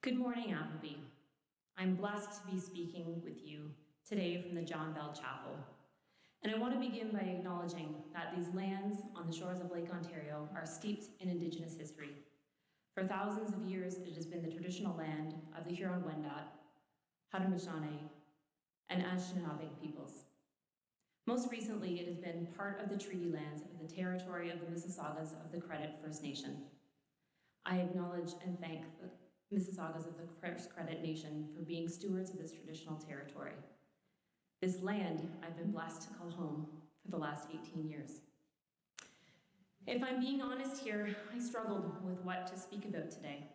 Good morning, Appleby. I'm blessed to be speaking with you today from the John Bell Chapel. And I want to begin by acknowledging that these lands on the shores of Lake Ontario are steeped in Indigenous history. For thousands of years, it has been the traditional land of the Huron-Wendat, Haudenosaunee, and Anishinaabe peoples. Most recently, it has been part of the treaty lands of the territory of the Mississaugas of the Credit First Nation. I acknowledge and thank the Mississaugas of the First Credit Nation for being stewards of this traditional territory. This land I've been blessed to call home for the last 18 years. If I'm being honest here, I struggled with what to speak about today.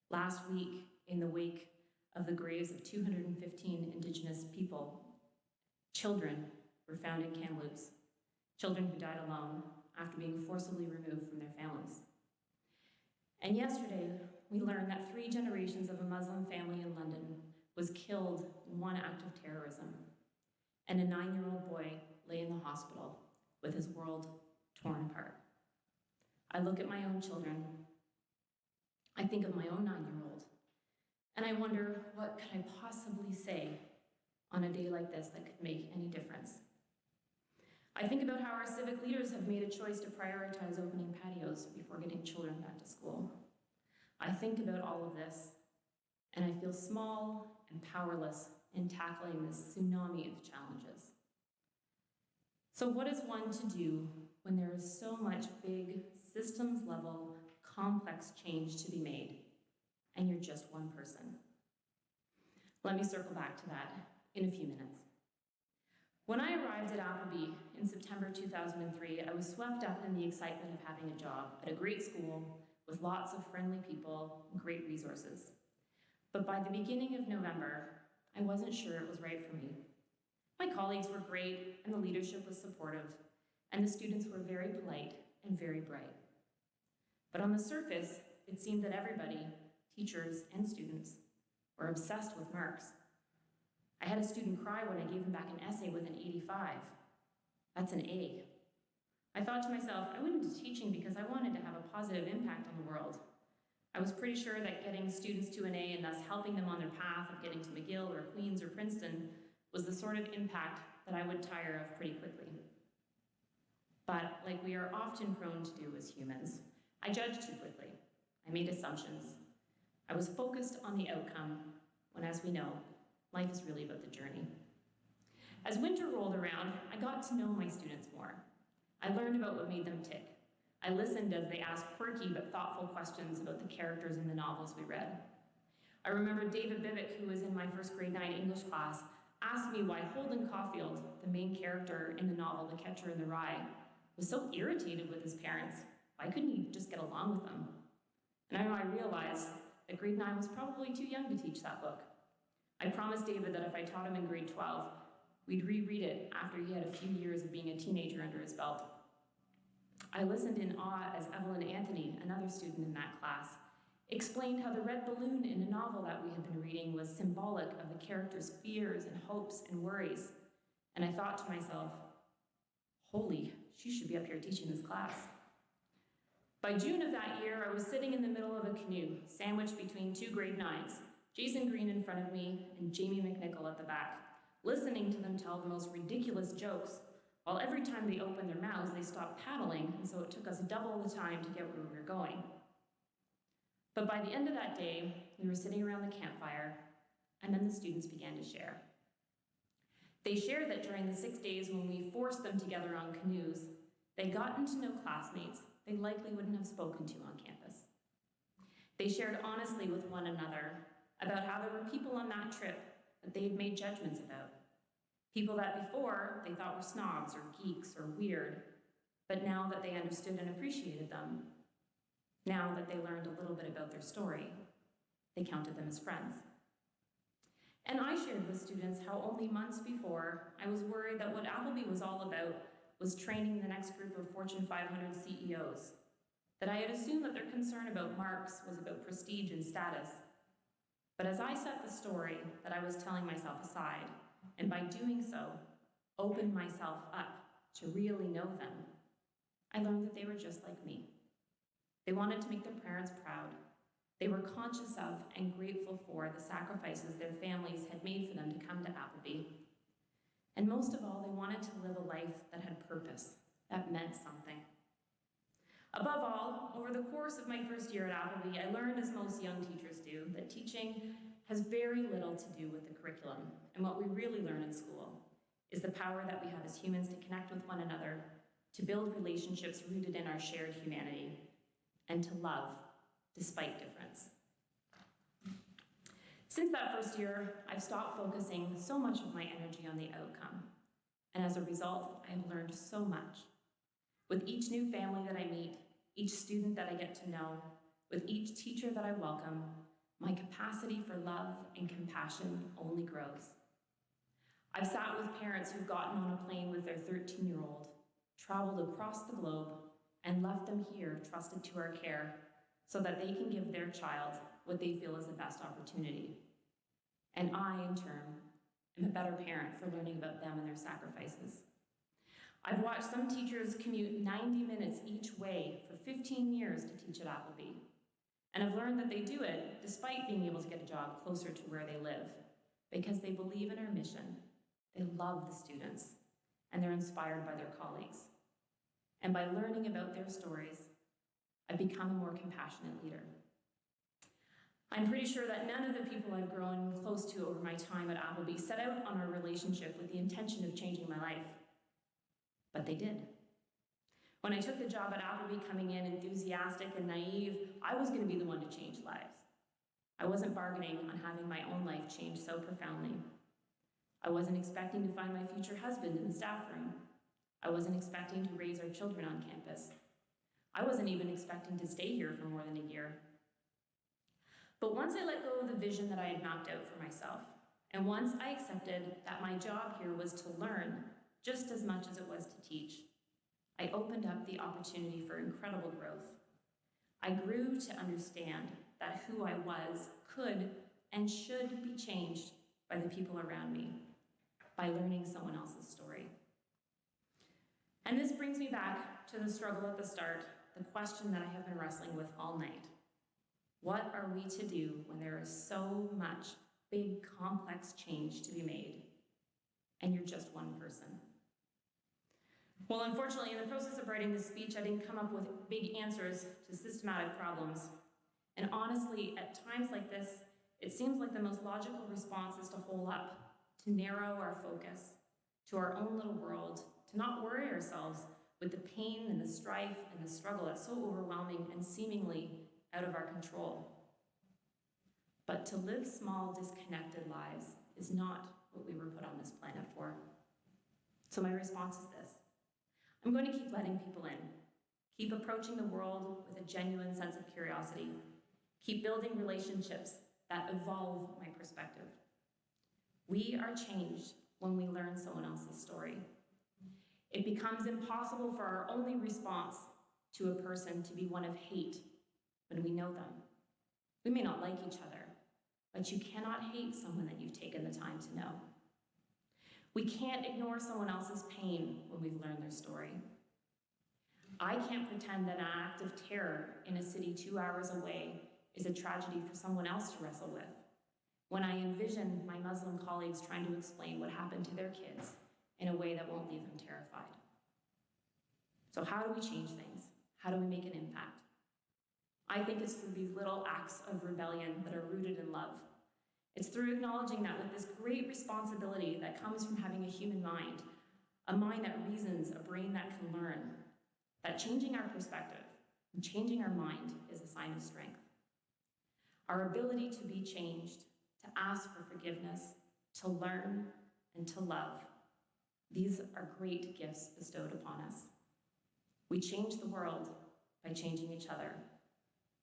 Last week, in the wake of the graves of 215 Indigenous people, children were found in Kamloops, children who died alone after being forcibly removed from their families. And yesterday, we learned that 3 generations of a Muslim family in London was killed in one act of terrorism, and a 9-year-old boy lay in the hospital with his world torn apart. I look at my own children, I think of my own 9-year-old, and I wonder, what could I possibly say on a day like this that could make any difference? I think about how our civic leaders have made a choice to prioritize opening patios before getting children back to school. I think about all of this, and I feel small and powerless in tackling this tsunami of challenges. So what is one to do when there is so much big, systems-level, complex change to be made, and you're just one person? Let me circle back to that in a few minutes. When I arrived at Appleby in September 2003, I was swept up in the excitement of having a job at a great school with lots of friendly people and great resources. But by the beginning of November, I wasn't sure it was right for me. My colleagues were great, and the leadership was supportive, and the students were very polite and very bright. But on the surface, it seemed that everybody, teachers and students, were obsessed with marks. I had a student cry when I gave him back an essay with an 85. That's an A. I thought to myself, I went into teaching because I wanted to have a positive impact on the world. I was pretty sure that getting students to an A and thus helping them on their path of getting to McGill or Queen's or Princeton was the sort of impact that I would tire of pretty quickly. But like we are often prone to do as humans, I judged too quickly. I made assumptions. I was focused on the outcome, when, as we know, life is really about the journey. As winter rolled around, I got to know my students more. I learned about what made them tick. I listened as they asked quirky but thoughtful questions about the characters in the novels we read. I remember David Bibick, who was in my first grade 9 English class, asked me why Holden Caulfield, the main character in the novel The Catcher in the Rye, was so irritated with his parents. Why couldn't he just get along with them? And I realized that grade 9 was probably too young to teach that book. I promised David that if I taught him in grade 12, we'd reread it after he had a few years of being a teenager under his belt. I listened in awe as Evelyn Anthony, another student in that class, explained how the red balloon in a novel that we had been reading was symbolic of the character's fears and hopes and worries. And I thought to myself, holy, she should be up here teaching this class. By June of that year, I was sitting in the middle of a canoe, sandwiched between 2 grade 9s, Jason Green in front of me and Jamie McNichol at the back, listening to them tell the most ridiculous jokes, while every time they opened their mouths, they stopped paddling, and so it took us double the time to get where we were going. But by the end of that day, we were sitting around the campfire, and then the students began to share. They shared that during the 6 days when we forced them together on canoes, they'd gotten to know classmates they likely wouldn't have spoken to on campus. They shared honestly with one another about how there were people on that trip that they had made judgments about. People that before they thought were snobs or geeks or weird, but now that they understood and appreciated them, now that they learned a little bit about their story, they counted them as friends. And I shared with students how only months before, I was worried that what Appleby was all about was training the next group of Fortune 500 CEOs, that I had assumed that their concern about marks was about prestige and status. But as I set the story that I was telling myself aside, and by doing so, opened myself up to really know them, I learned that they were just like me. They wanted to make their parents proud. They were conscious of and grateful for the sacrifices their families had made for them to come to Appleby. And most of all, they wanted to live a life that had purpose, that meant something. Above all, over the course of my first year at Appleby, I learned, as most young teachers do, that teaching has very little to do with the curriculum, and what we really learn in school is the power that we have as humans to connect with one another, to build relationships rooted in our shared humanity, and to love despite difference. Since that first year, I've stopped focusing so much of my energy on the outcome, and as a result, I have learned so much. With each new family that I meet, each student that I get to know, with each teacher that I welcome, my capacity for love and compassion only grows. I've sat with parents who've gotten on a plane with their 13-year-old, traveled across the globe, and left them here trusted to our care so that they can give their child what they feel is the best opportunity. And I, in turn, am a better parent for learning about them and their sacrifices. I've watched some teachers commute 90 minutes each way for 15 years to teach at Appleby, and I've learned that they do it despite being able to get a job closer to where they live, because they believe in our mission, they love the students, and they're inspired by their colleagues. And by learning about their stories, I've become a more compassionate leader. I'm pretty sure that none of the people I've grown close to over my time at Appleby set out on our relationship with the intention of changing my life, but they did. When I took the job at Appleby, coming in enthusiastic and naive, I was going to be the one to change lives. I wasn't bargaining on having my own life change so profoundly. I wasn't expecting to find my future husband in the staff room. I wasn't expecting to raise our children on campus. I wasn't even expecting to stay here for more than a year. But once I let go of the vision that I had mapped out for myself, and once I accepted that my job here was to learn just as much as it was to teach, I opened up the opportunity for incredible growth. I grew to understand that who I was could and should be changed by the people around me, by learning someone else's story. And this brings me back to the struggle at the start, the question that I have been wrestling with all night. What are we to do when there is so much big, complex change to be made, and you're just one person? Well, unfortunately, in the process of writing this speech, I didn't come up with big answers to systematic problems. And honestly, at times like this, it seems like the most logical response is to hole up, to narrow our focus to our own little world, to not worry ourselves with the pain and the strife and the struggle that's so overwhelming and seemingly out of our control. But to live small, disconnected lives is not what we were put on this planet for. So my response is this. I'm going to keep letting people in, keep approaching the world with a genuine sense of curiosity, keep building relationships that evolve my perspective. We are changed when we learn someone else's story. It becomes impossible for our only response to a person to be one of hate when we know them. We may not like each other, but you cannot hate someone that you've taken the time to know. We can't ignore someone else's pain when we've learned their story. I can't pretend that an act of terror in a city 2 hours away is a tragedy for someone else to wrestle with, when I envision my Muslim colleagues trying to explain what happened to their kids in a way that won't leave them terrified. So how do we change things? How do we make an impact? I think it's through these little acts of rebellion that are rooted in love. It's through acknowledging that with this great responsibility that comes from having a human mind, a mind that reasons, a brain that can learn, that changing our perspective and changing our mind is a sign of strength. Our ability to be changed, to ask for forgiveness, to learn, and to love, these are great gifts bestowed upon us. We change the world by changing each other,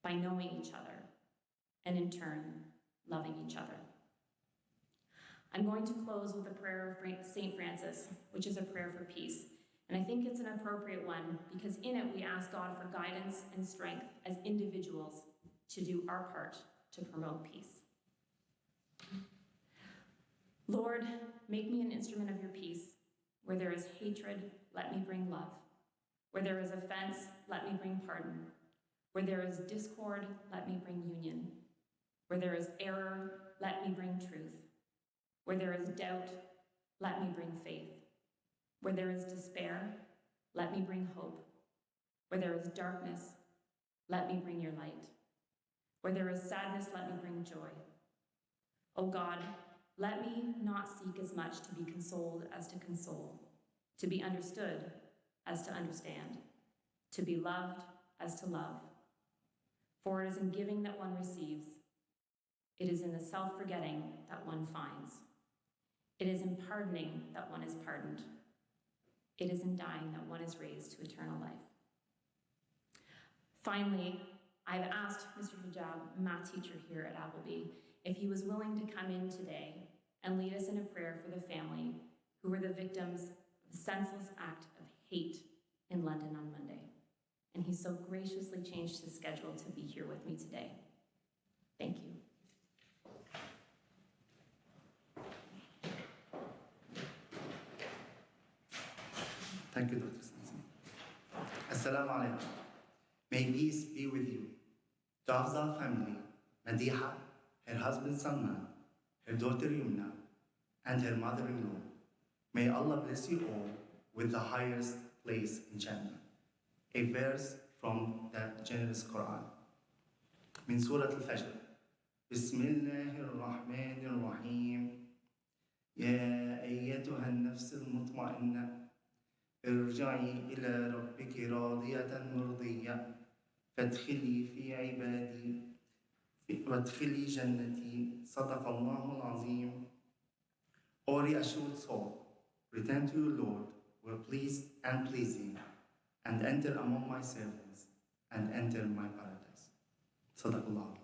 by knowing each other, and in turn, loving each other. I'm going to close with a prayer of St. Francis, which is a prayer for peace. And I think it's an appropriate one because in it we ask God for guidance and strength as individuals to do our part to promote peace. Lord, make me an instrument of your peace. Where there is hatred, let me bring love. Where there is offense, let me bring pardon. Where there is discord, let me bring union. Where there is error, let me bring truth. Where there is doubt, let me bring faith. Where there is despair, let me bring hope. Where there is darkness, let me bring your light. Where there is sadness, let me bring joy. O God, let me not seek as much to be consoled as to console, to be understood as to understand, to be loved as to love. For it is in giving that one receives. It is in the self-forgetting that one finds. It is in pardoning that one is pardoned. It is in dying that one is raised to eternal life. Finally, I've asked Mr. Hijab, math teacher here at Appleby, if he was willing to come in today and lead us in a prayer for the family who were the victims of a senseless act of hate in London on Monday. And he so graciously changed his schedule to be here with me today. Thank you. Thank you, Dr. Samson. Assalamu alaikum. May peace be with you. To Afza family, Madiha, her husband Salman, her daughter Yumna, and her mother-in-law. May Allah bless you all with the highest place in Jannah. A verse from the generous Quran. من سورة الفجر. بسم الله الرحمن الرحيم. يا أيتها النفس المطمئنة ارجعي إلى ربك راضية مرضية فادخلي في عبادي وادخلي جنتي صدق الله العظيم. O reassured soul, return to your Lord, were pleased and pleasing, and enter among my servants, and enter my paradise. صدق الله.